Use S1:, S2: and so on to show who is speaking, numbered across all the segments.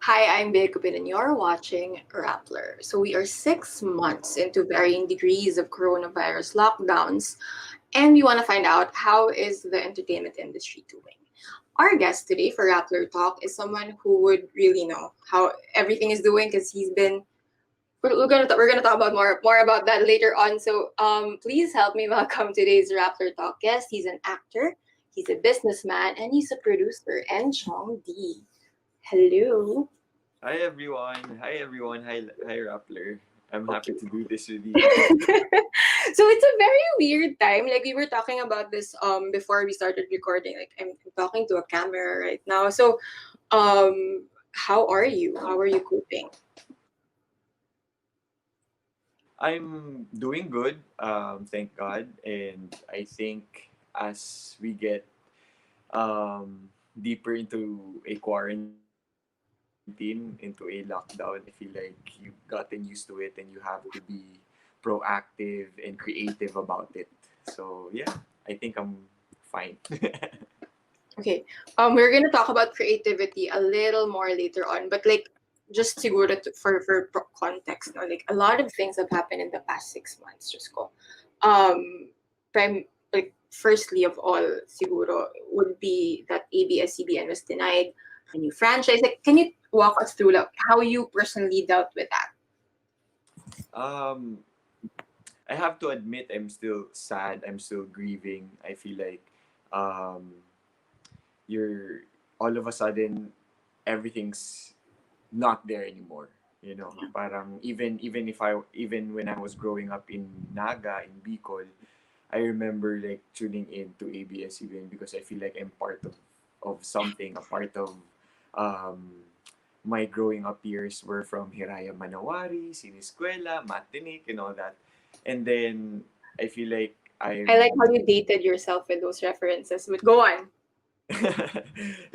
S1: Hi, I'm Bigubin and you're watching Rappler. So we are 6 months into varying degrees of coronavirus lockdowns, and we want to find out how is the entertainment industry doing. Our guest today for Rappler Talk is someone who would really know how everything is doing because he's been. We're gonna talk about more about that later on. So please help me welcome today's Rappler Talk guest. He's an actor, he's a businessman, and he's a producer. Enchong Dee. Hello.
S2: Hi everyone. Hi everyone. Hi Rappler. I'm happy
S1: Okay.
S2: to do this with you.
S1: So it's a very weird time. Like we were talking about this before we started recording. Like I'm talking to a camera right now. So how are you? How are you coping?
S2: I'm doing good. Thank God. And I think as we get deeper into a quarantine, into a lockdown, I feel like you've gotten used to it and you have to be proactive and creative about it. So yeah, I think I'm fine.
S1: Okay. We're gonna talk about creativity a little more later on, but like just siguro for context, no? Like a lot of things have happened in the past 6 months. Just go. Um, like firstly of all, siguro would be that ABS-CBN was denied a new franchise. Like, can you walk us through like how you personally dealt with that?
S2: um I have to admit I'm still sad. I'm still grieving. I feel like um you're all of a sudden everything's not there anymore. You know, parang even when I was growing up in Naga in Bicol, I remember like tuning in to ABS-CBN because I feel like I'm part of something, a part of um my growing up years were from Hiraya Manawari, Siniskwela, Matinik, and all that. And then I feel like
S1: I like how
S2: I'm
S1: you dated yourself with those references. But go on.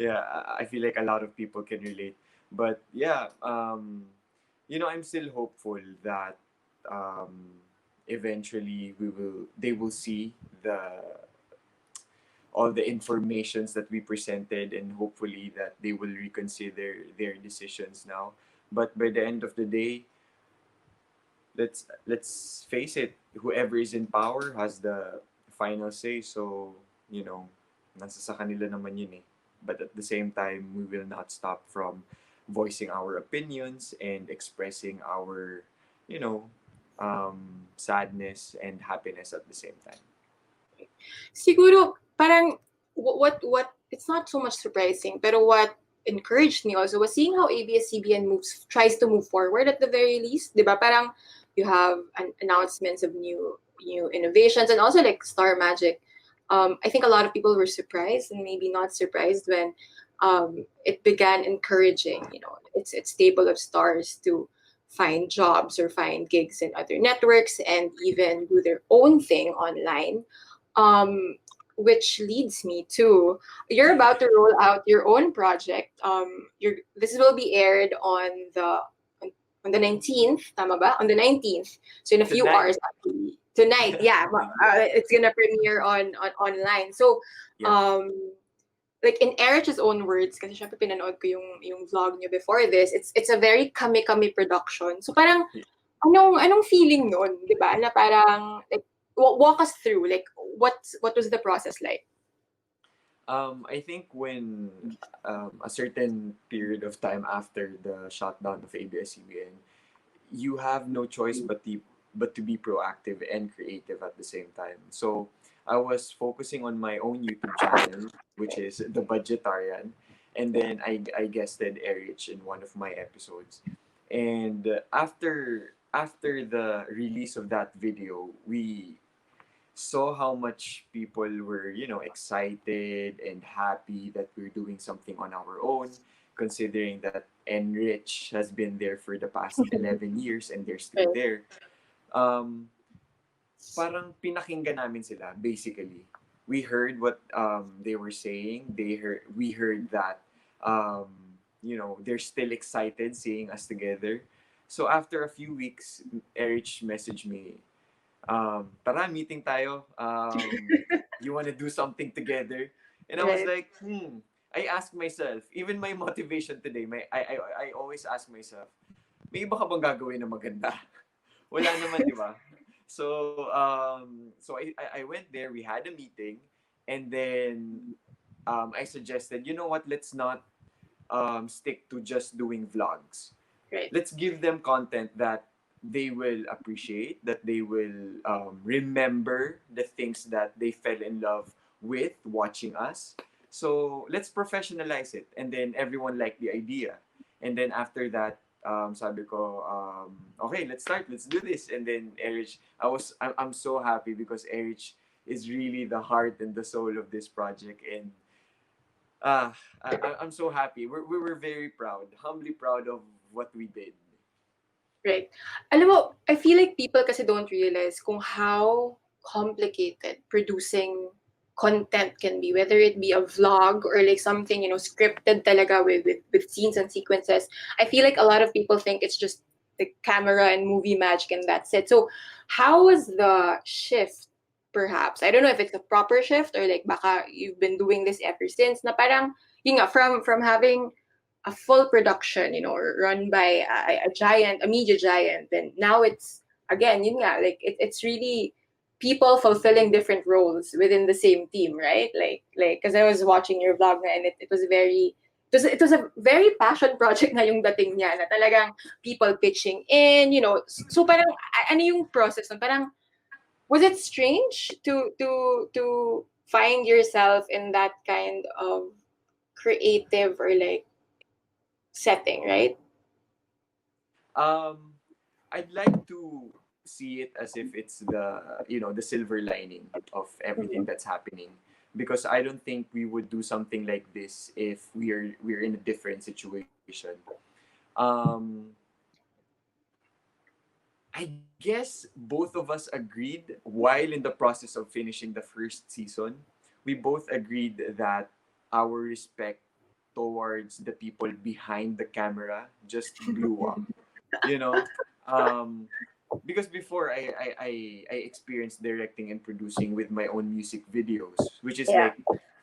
S2: yeah, I feel like a lot of people can relate. But yeah, I'm still hopeful that um, eventually they will see all the informations that we presented, and hopefully that they will reconsider their decisions now. But by the end of the day, let's face it, whoever is in power has the final say. So nasa sa kanila naman yun eh. But at the same time, we will not stop from voicing our opinions and expressing our you know sadness and happiness at the same time.
S1: Siguro, parang, what, it's not so much surprising, pero what encouraged me also was seeing how ABS-CBN tries to move forward at the very least, di ba? Parang, you have announcements of new innovations and also like Star Magic. I think a lot of people were surprised and maybe not surprised when it began encouraging, its stable of stars to find jobs or find gigs in other networks and even do their own thing online. um, which leads me to you're about to roll out your own project. This will be aired on the 19th, tama ba? On the 19th. So in a few
S2: Tonight.
S1: hours actually. Tonight, yeah. It's gonna premiere on online. So
S2: Yeah.
S1: um like in Erich's own words, kasi syempre pinanood ko yung vlog niyo before this, it's a very kami-kami production. So parang anong feeling nun, 'di ba? Na parang like walk us through like what was the process like?
S2: I think when a certain period of time after the shutdown of ABS-CBN, you have no choice but to be proactive and creative at the same time. So I was focusing on my own YouTube channel, which is The Budgetarian, and then I guested Erich in one of my episodes. And after the release of that video, we saw how much people were, excited and happy that we're doing something on our own, considering that Enrich has been there for the past 11 years and they're still
S1: Right.
S2: there. Um, Parang pinakinggan namin sila, basically. We heard what they were saying. We heard that, they're still excited seeing us together. So after a few weeks, Erich messaged me, tara, meeting tayo. You want to do something together? And I was
S1: Right.
S2: like, I ask myself, even my motivation today, I always ask myself, may iba ka bang gagawin na maganda? Wala naman, di ba? So I went there, we had a meeting, and then I suggested, you know what, let's not stick to just doing vlogs.
S1: Right.
S2: Let's give them content that they will appreciate, that they will remember the things that they fell in love with watching us. So let's professionalize it. And then everyone liked the idea. And then after that, sabi ko, okay, let's start, let's do this. And then Erich, I'm so happy because Erich is really the heart and the soul of this project. And Ah, I'm so happy. We were very proud, humbly proud of what we did.
S1: Right. Alam mo, I feel like people kasi don't realize kung how complicated producing content can be, whether it be a vlog or like something, scripted talaga with scenes and sequences. I feel like a lot of people think it's just the camera and movie magic and that's it. So how was the shift, perhaps? I don't know if it's a proper shift or like baka you've been doing this ever since na parang, yun nga, from having a full production, run by a media giant. And now it's, again, yun nga, like it's really people fulfilling different roles within the same team, right? Like, because I was watching your vlog na, and it was very, it was a very passion project na yung dating niya, na talagang people pitching in, so parang, ano yung process, nun? Parang, was it strange to find yourself in that kind of creative or like setting, right?
S2: Um, I'd like to see it as if it's the silver lining of everything
S1: Mhm.
S2: that's happening, because I don't think we would do something like this if we're in a different situation. Um, I guess both of us agreed while in the process of finishing the first season, we both agreed that our respect towards the people behind the camera just blew up. You know, um, because before I experienced directing and producing with my own music videos, which is
S1: Yeah.
S2: like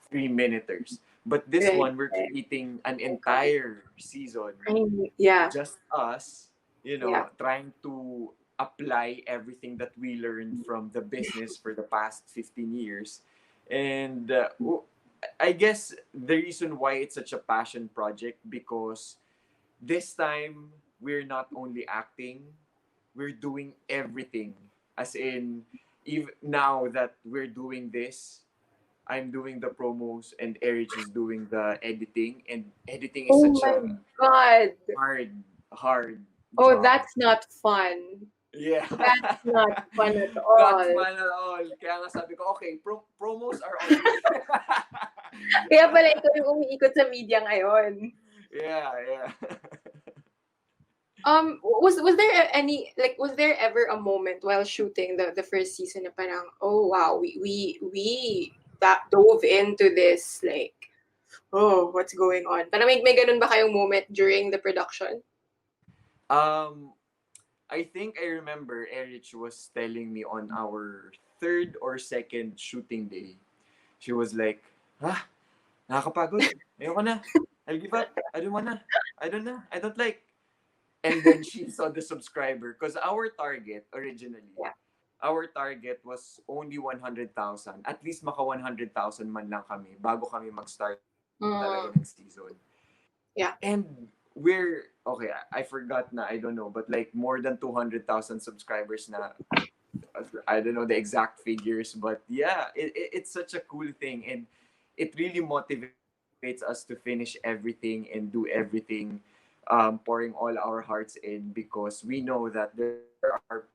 S2: 3 minuters. But this
S1: Right.
S2: one, we're
S1: Right.
S2: creating an entire season,
S1: I mean, yeah.
S2: just us,
S1: Yeah.
S2: trying to apply everything that we learned from the business for the past 15 years. And I guess the reason why it's such a passion project, because this time we're not only acting, we're doing everything. As in, even now that we're doing this, I'm doing the promos and Erich is doing the editing. And editing is
S1: Oh
S2: such
S1: my
S2: a
S1: God.
S2: hard, hard
S1: Oh,
S2: job.
S1: that's not fun.
S2: Yeah.
S1: That's not fun at
S2: Not
S1: all.
S2: fun at all. Kaya nga sabi ko, okay, promos are on me.
S1: Kaya pala ikaw yung umiikot sa media ngayon.
S2: Yeah, yeah.
S1: Was there any, like, was there ever a moment while shooting the first season na parang, oh wow, we that dove into this, like, oh, what's going on? Parang may ganun ba kayong moment during the production?
S2: Um, I think I remember Erich was telling me on our third or second shooting day. She was like, ah, nakakapagod. Ayoko na. I'll give up. I don't wanna. I don't know. I don't like. And then she saw the subscriber, because
S1: Yeah.
S2: our target was only 100,000. At least maka 100,000 man lang kami bago kami mag-start talaga
S1: Mm,
S2: ng season.
S1: yeah.
S2: And we're okay, I forgot na, I don't know, but like more than 200,000 subscribers na. I don't know the exact figures, but yeah, it's such a cool thing, and it really motivates us to finish everything and do everything, pouring all our hearts in, because we know that there are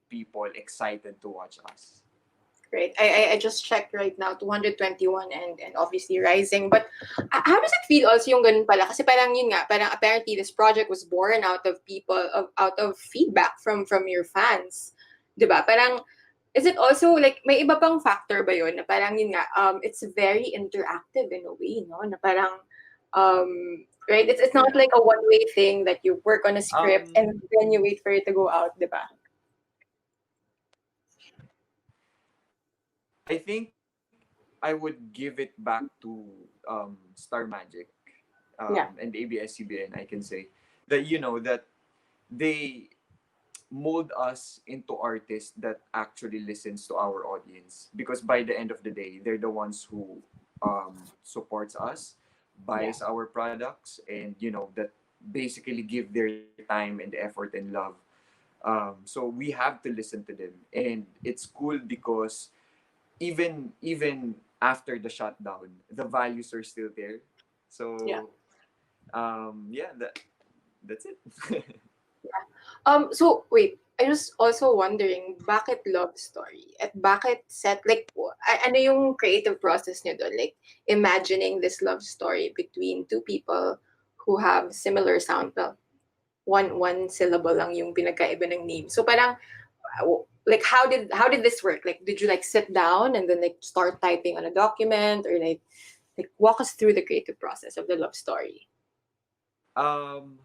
S2: people excited to watch us.
S1: Great. I just checked right now, 221 and obviously rising. But how does it feel also yung ganun pala? Kasi parang yun nga, parang apparently this project was born out of out of feedback from your fans. 'Di ba? Parang is it also like may iba pang factor ba yun na parang yun nga, it's very interactive in a way, no? Na parang right, it's not
S2: Yeah.
S1: like a one-way thing that you work on a script
S2: Um,
S1: and then you wait for it to go out, 'di ba?
S2: I think I would give it back to Star Magic
S1: Yeah.
S2: and ABS-CBN. I can say that that they mold us into artists that actually listens to our audience, because by the end of the day they're the ones who supports us,
S1: Yeah.
S2: buys our products, and that basically give their time and effort and love. So we have to listen to them, and it's cool because even after the shutdown, the values are still there.
S1: Yeah.
S2: So yeah, that's it.
S1: So wait, I was also wondering, bakit love story? At bakit set, like, ano yung creative process niyo doon? Like, imagining this love story between two people who have similar sound. Well, one syllable lang yung pinagkaiba ng name. So parang, like, how did this work? Like, did you like sit down and then like start typing on a document, or like walk us through the creative process of the love story?
S2: um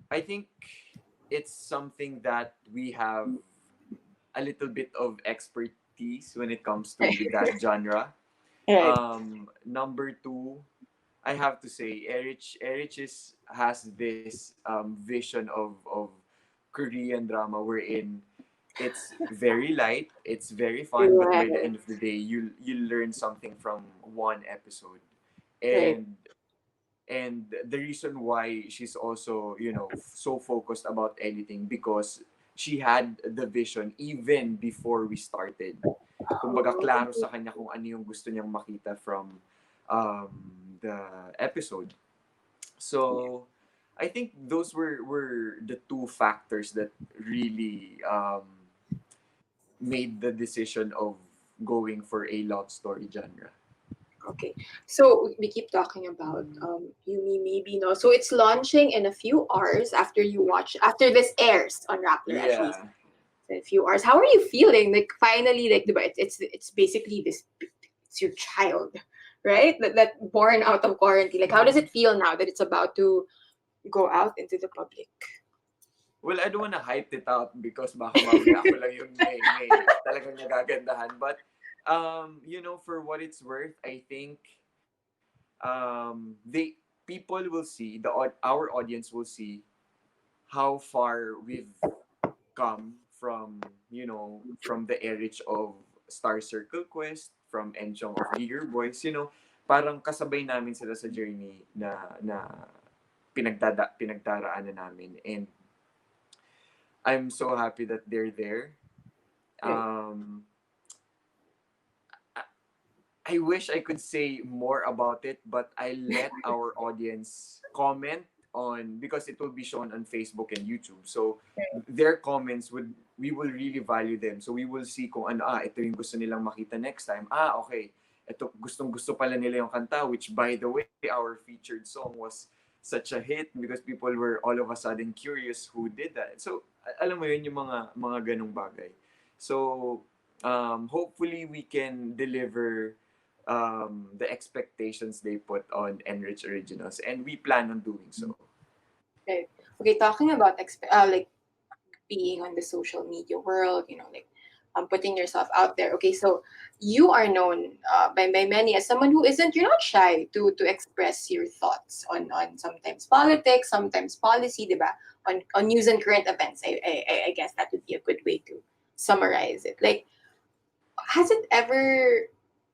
S2: I think it's something that we have a little bit of expertise when it comes to that genre.
S1: Right.
S2: Number two, I have to say, Erich has this vision of Korean drama wherein it's very light, it's very fun, but by the
S1: Right.
S2: end of the day, you learn something from one episode,
S1: Right.
S2: and the reason why she's also so focused about editing, because she had the vision even before we started. Kumbaga, klaro sa kanya kung ano yung gusto niyang makita from um, the episode. So I think those were the two factors that really made the decision of going for a love story genre.
S1: Okay. So we keep talking about Yumi maybe no. So it's launching in a few hours after you watch after this airs on Rappler at least.
S2: Yeah.
S1: In a few hours. How are you feeling? Like finally, like diba, it's basically this, it's your child, right? That born out of quarantine. Like how does it feel now that it's about to go out into the public?
S2: Well, I don't wanna hype it out because baka mamaya ako lang yung may talagang nagagandahan. But, for what it's worth, I think people will see, our audience will see how far we've come from the erich of Star Circle Quest, from Enchong of Giger Boys, parang kasabay namin sila sa journey na pinagdaraanan namin, and I'm so happy that they're there.
S1: Right.
S2: Um, I I wish I could say more about it, but I let our audience comment on, because it will be shown on Facebook and YouTube. So their comments we will really value them. So we will see kung ano, ito yung gusto nilang makita next time. Okay. Ito, gustong-gusto pala nila yung kanta, which by the way, our featured song was such a hit because people were all of a sudden curious who did that. So alam mo yun, yung mga ganong bagay. So hopefully we can deliver the expectations they put on Enrich Originals, and we plan on doing so.
S1: Right. Okay. Talking about like being on the social media world, like putting yourself out there. Okay, so you are known by many as someone who isn't, you're not shy to express your thoughts on sometimes politics, sometimes policy, diba? On news and current events. I guess that would be a good way to summarize it. Like, has it ever,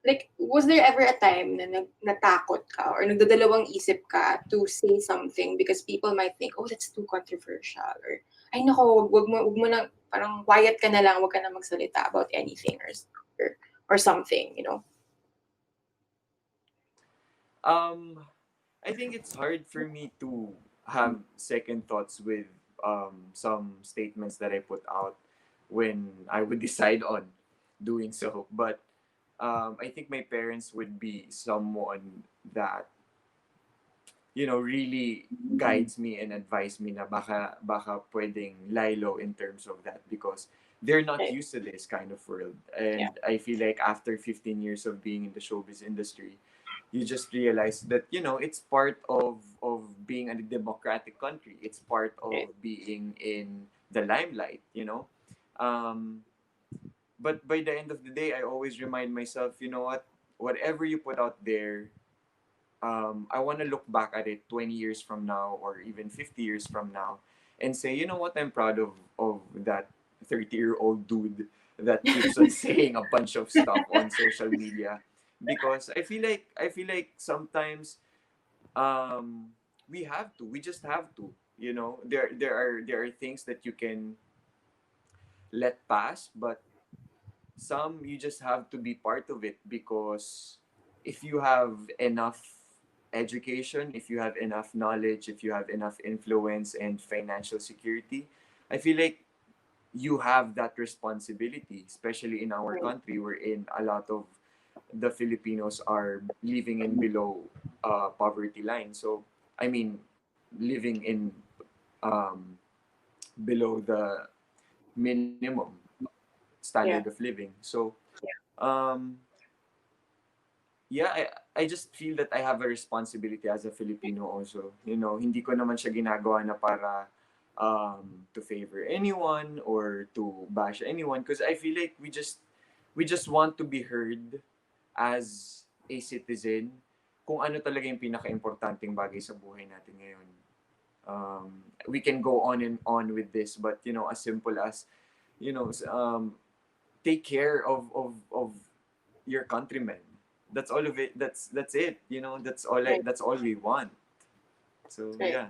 S1: like, was there ever a time na natakot ka or nagdadalawang isip ka to say something because people might think, oh, that's too controversial, or ay nako, wag mo na, parang quiet ka na lang, wag ka na magsalita about anything, or something.
S2: Um, I think it's hard for me to have second thoughts with some statements that I put out when I would decide on doing so. But I think my parents would be someone that really guides me and advise me na baka pwedeng lilo in terms of that, because they're not
S1: Right.
S2: used to this kind of world.
S1: Yeah.
S2: And I feel like after 15 years of being in the showbiz industry, you just realize that it's part of being a democratic country. It's part
S1: Right.
S2: of being in the limelight. Um, But by the end of the day, I always remind myself, you know what? Whatever you put out there, I want to look back at it 20 years from now or even 50 years from now and say, you know what, I'm proud of that 30-year-old dude that keeps on saying a bunch of stuff on social media. Because I feel like sometimes we just have to, there are things that you can let pass, but some you just have to be part of it, because if you have enough education, if you have enough knowledge, if you have enough influence and financial security, I feel like you have that responsibility, especially in our
S1: Right.
S2: country, wherein a lot of the Filipinos are living in below poverty line. So, I mean, living in um, below the minimum standard
S1: Yeah.
S2: of living. So,
S1: Yeah.
S2: um, yeah, I just feel that I have a responsibility as a Filipino also. Hindi ko naman siya ginagawa na para to favor anyone or to bash anyone, because I feel like we just want to be heard as a citizen kung ano talaga yung pinaka-importanting bagay sa buhay natin ngayon. We can go on and on with this, but as simple as take care of your countrymen. That's all of it. That's it.
S1: Right.
S2: That's all we want. So
S1: Right.
S2: yeah.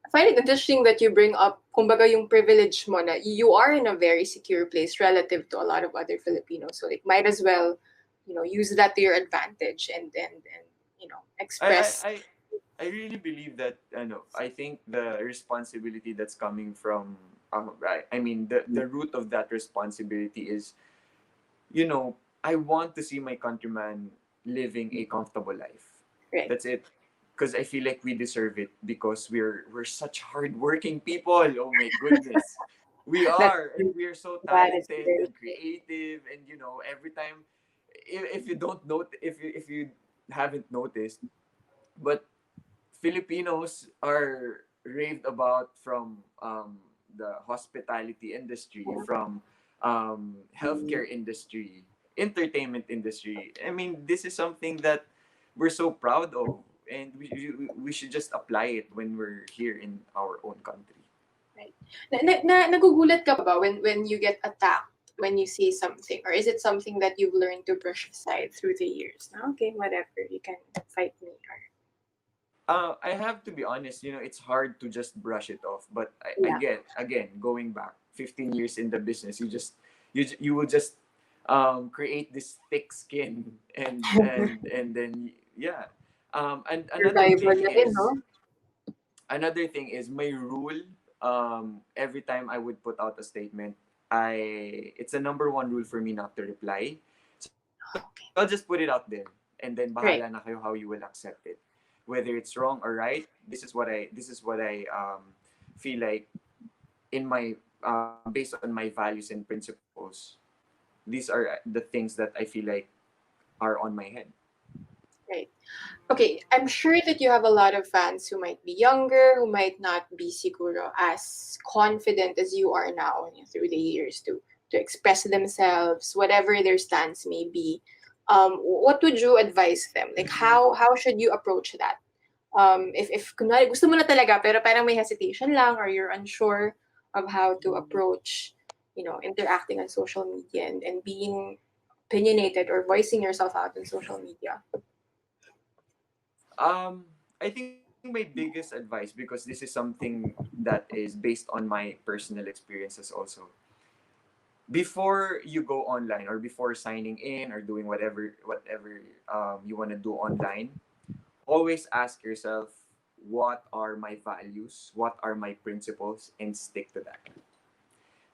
S1: I find it interesting that you bring up, kumbaga, yung privilege mo na you are in a very secure place relative to a lot of other Filipinos. So, like, might as well, use that to your advantage and
S2: I I
S1: express.
S2: I, I really believe that I think the responsibility that's coming from I mean the root of that responsibility is, I want to see my countryman living a comfortable life.
S1: Right.
S2: That's it. Because I feel like we deserve it, because we're such hardworking people. Oh my goodness. We
S1: That
S2: are, and we are so
S1: that is
S2: talented
S1: very
S2: and creative, and every time, if you don't note if you haven't noticed, but Filipinos are raved about from the hospitality industry, from healthcare industry, entertainment industry. I mean, this is something that we're so proud of, and we should just apply it when we're here in our own country.
S1: right. Nagugulat ka ba when you get attacked when you say something, or is it something that you've learned to brush aside through the years? Na, okay, whatever, you can fight me. Or
S2: I have to be honest, it's hard to just brush it off. But I
S1: yeah,
S2: get, again, going back 15 years in the business, you will just create this thick skin, and then yeah. And
S1: survival na din, no?
S2: another thing is my rule. Every time I would put out a statement, it's a number one rule for me not to reply. So I'll just put it out there, and then bahala na
S1: Right.
S2: kayo how you will accept it, whether it's wrong or right. This is what I feel like in my based on my values and principles. These are the things that I feel like are on my head.
S1: Right. Okay, I'm sure that you have a lot of fans who might be younger, who might not be siguro as confident as you are now, through the years to express themselves, whatever their stance may be. What would you advise them? Like, how should you approach that? If kunwari gusto mo na talaga pero parang may hesitation lang, or you're unsure of how to approach, interacting on social media and being opinionated or voicing yourself out on social media.
S2: I think my biggest advice, because this is something that is based on my personal experiences also. Before you go online, or before signing in or doing whatever you want to do online, always ask yourself, what are my values, what are my principles, and stick to that,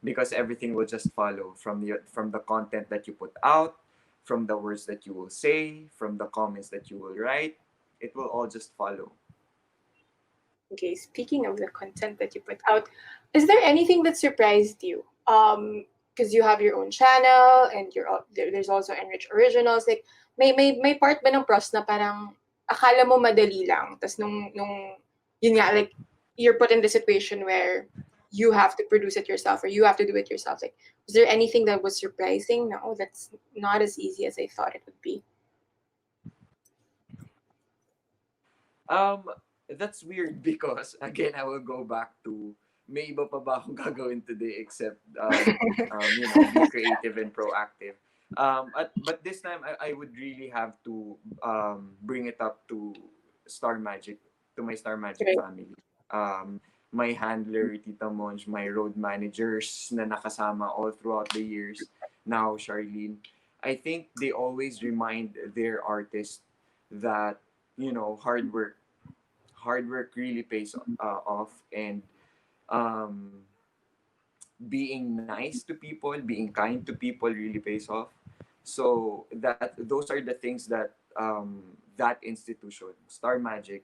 S2: because everything will just follow from the content that you put out, from the words that you will say, from the comments that you will write. It will all just follow.
S1: Okay, speaking of the content that you put out, is there anything that surprised you? Because you have your own channel and there's also Enrich Originals. Like, may part ba ng pros na parang akala mo madali lang, tas nung yun nga, like, you're put in the situation where you have to produce it yourself or you have to do it yourself. Like, was there anything that was surprising? No, that's not as easy as I thought it would be.
S2: Um, that's weird because again, I will go back to may iba pa ba akong gagawin today except be creative and proactive. But this time I would really have to bring it up to Star Magic, to my Star Magic
S1: Right.
S2: family. My handler, Tita Monj, my road managers na nakasama all throughout the years. Now, Charlene, I think they always remind their artists that hard work really pays off, and um, being nice to people, being kind to people really pays off. So that those are the things that that institution, Star Magic,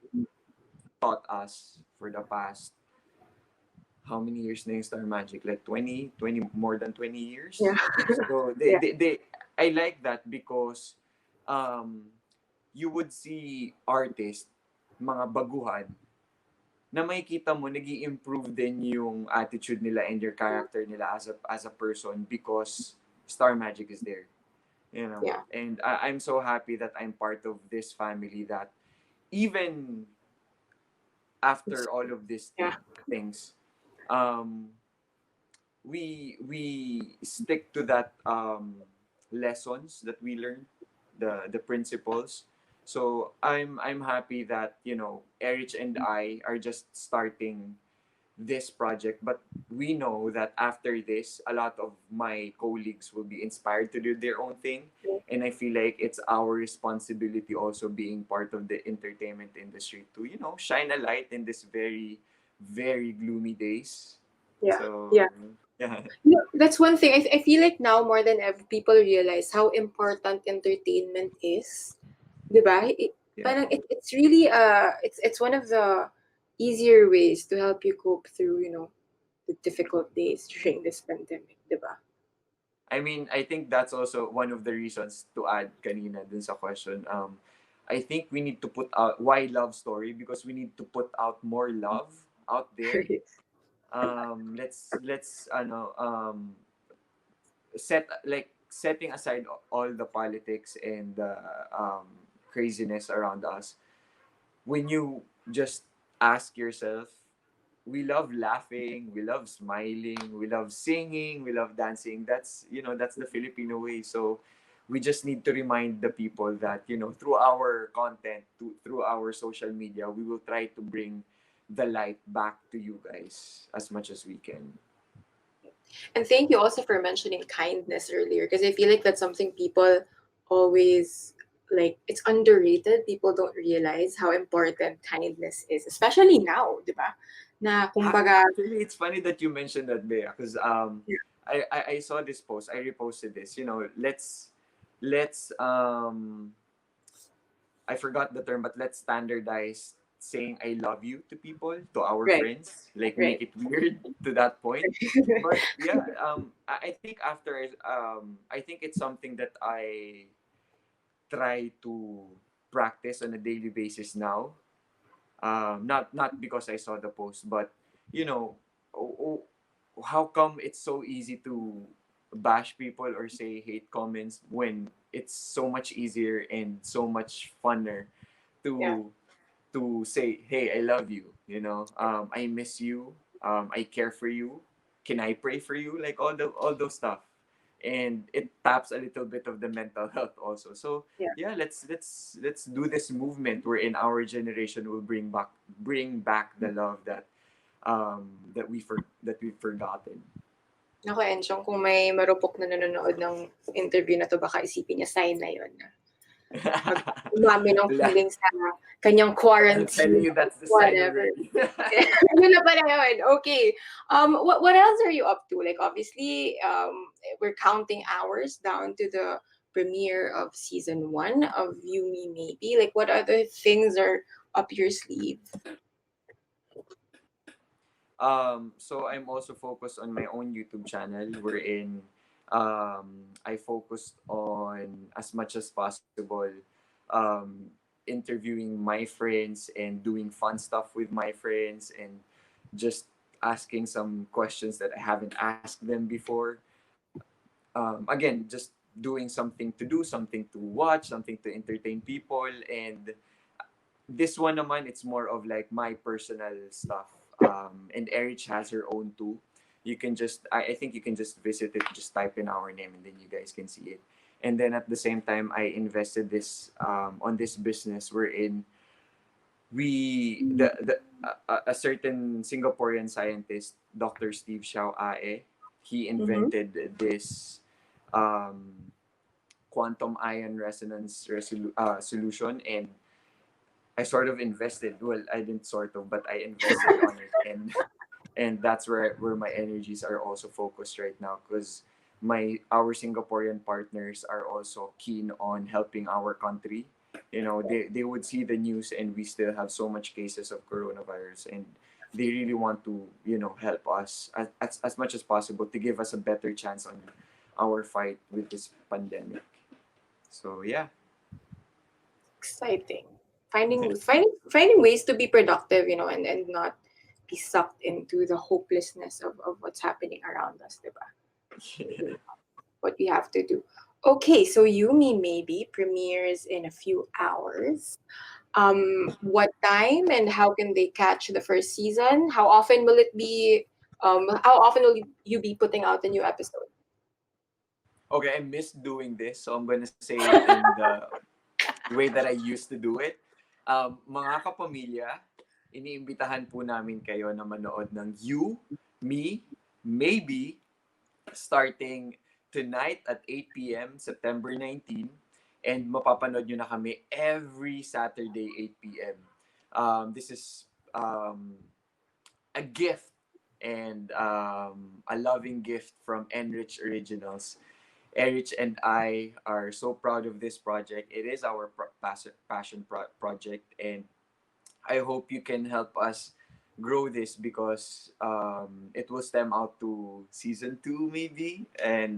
S2: taught us for the past how many years na yung Star Magic? Like 20, more than 20
S1: Yeah.
S2: years. So
S1: Yeah.
S2: I like that because um, you would see artists, mga baguhan, na makikita mo nag improve din yung attitude nila and your character nila as a person because Star Magic is there, you know.
S1: Yeah.
S2: And I'm so happy that I'm part of this family that even after all of these
S1: Yeah.
S2: things, um, we stick to that lessons that we learned, the principles. So I'm happy that Erich and I are just starting this project, but we know that after this a lot of my colleagues will be inspired to do their own thing, and I feel like it's our responsibility also being part of the entertainment industry to shine a light in this very very gloomy days.
S1: Yeah.
S2: So
S1: Yeah.
S2: yeah.
S1: That's one thing. I feel like now more than ever, people realize how important entertainment is. Diba?
S2: Yeah.
S1: Parang it's really it's one of the easier ways to help you cope through, the difficult days during this pandemic, diba?
S2: I mean, I think that's also one of the reasons to add kanina dun sa question. I think we need to put out why love story because we need to put out more love out there. Let's setting aside all the politics and the craziness around us. When you just ask yourself, we love laughing, we love smiling, we love singing, we love dancing. That's the Filipino way. So we just need to remind the people that through our content, through our social media, we will try to bring the light back to you guys as much as we can.
S1: And thank you also for mentioning kindness earlier, because I feel like that's something people always, like, it's underrated. People don't realize how important kindness is, especially now, di ba? Na kumbaga,
S2: Actually, it's funny that you mentioned that, Bea, because I saw this post. I reposted this. Let's I forgot the term, but let's standardize saying I love you to people, to our
S1: right,
S2: friends. Like make
S1: right.
S2: it weird to that point. But yeah, I think I think it's something that I try to practice on a daily basis now. Not because I saw the post, but you know, oh, how come it's so easy to bash people or say hate comments when it's so much easier and so much funner
S1: Yeah.
S2: to say, hey, I love you, I miss you, I care for you, can I pray for you, like all those stuff, and it taps a little bit of the mental health also. So
S1: Yeah.
S2: yeah, let's do this movement where in our generation will bring back the love that we've forgotten.
S1: Ako, Enchong, kung may marupok na nanonood ng interview na to, baka isipin niya sign na yun. Umami ng
S2: La-
S1: feelings sa kanyang
S2: I'm telling
S1: quarantine,
S2: you, that's the sign
S1: whatever.
S2: already.
S1: Yun na pala yun. Okay. What else are you up to? Like, obviously, we're counting hours down to the premiere of season 1 of You Me Maybe. Like, what other things are up your sleeve?
S2: So I'm also focused on my own YouTube channel wherein I focused on as much as possible interviewing my friends and doing fun stuff with my friends and just asking some questions that I haven't asked them before. Again, just doing something to do, something to watch, something to entertain people. And this one naman, it's more of like my personal stuff. And Erich has her own too. You can just, I think you can just visit it, just type in our name, and then you guys can see it. And then at the same time, I invested this on this business wherein a certain Singaporean scientist, Dr. Steve Xiao Ae, he
S1: Mm-hmm.
S2: invented this um, quantum ion resonance solution, and I sort of invested. Well, I didn't sort of, but I invested on it, and that's where my energies are also focused right now, because our Singaporean partners are also keen on helping our country. They would see the news, and we still have so much cases of coronavirus, and they really want to help us as much as possible to give us a better chance on our fight with this pandemic. So yeah.
S1: Exciting. Finding ways to be productive, and not be sucked into the hopelessness of what's happening around us, diba? What we have to do. Okay, so Yumi maybe premieres in a few hours. What time and how can they catch the first season? How often will it be? How often will you be putting out a new episode?
S2: Okay, I miss doing this, so I'm gonna say it in the way that I used to do it. Mga kapamilya, iniimbitahan po namin kayo na manood ng You, Me, Maybe, starting tonight at 8 p.m. September 19, and mapapanood nyo na kami every Saturday 8 p.m. This is a gift, and a loving gift from Enrich Originals. Erich and I are so proud of this project. It is our passion project, and I hope you can help us grow this, because it will stem out to season 2 maybe, and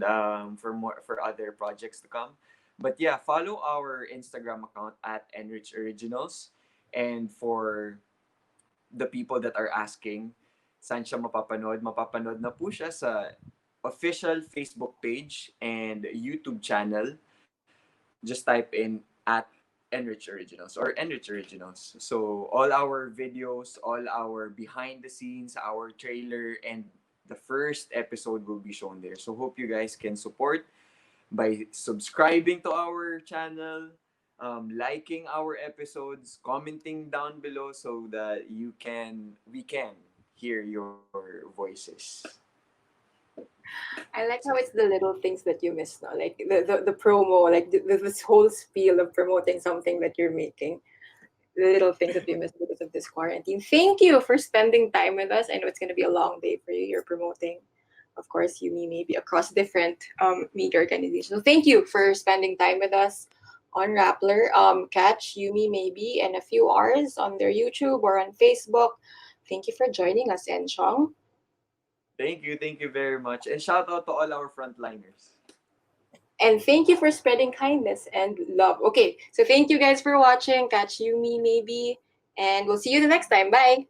S2: for other projects to come. But yeah, follow our Instagram account at Enrich Originals, and for the people that are asking saan siya mapapanood na po siya sa official Facebook page and YouTube channel. Just type in at Enrich Originals or Enrich Originals. So all our videos, all our behind the scenes, our trailer, and the first episode will be shown there. So hope you guys can support by subscribing to our channel, liking our episodes, commenting down below, so that we can hear your voices.
S1: I like how it's the little things that you miss now, like the promo, like this whole spiel of promoting something that you're making. The little things that we miss because of this quarantine. Thank you for spending time with us. I know it's going to be a long day for you. You're promoting, of course, Yumi maybe across different media organizations. So thank you for spending time with us on Rappler. Catch Yumi maybe in a few hours on their YouTube or on Facebook. Thank you for joining us, Enchong.
S2: Thank you very much. And shout out to all our frontliners.
S1: And thank you for spreading kindness and love. Okay, so thank you guys for watching. Catch Yumi maybe. And we'll see you the next time. Bye.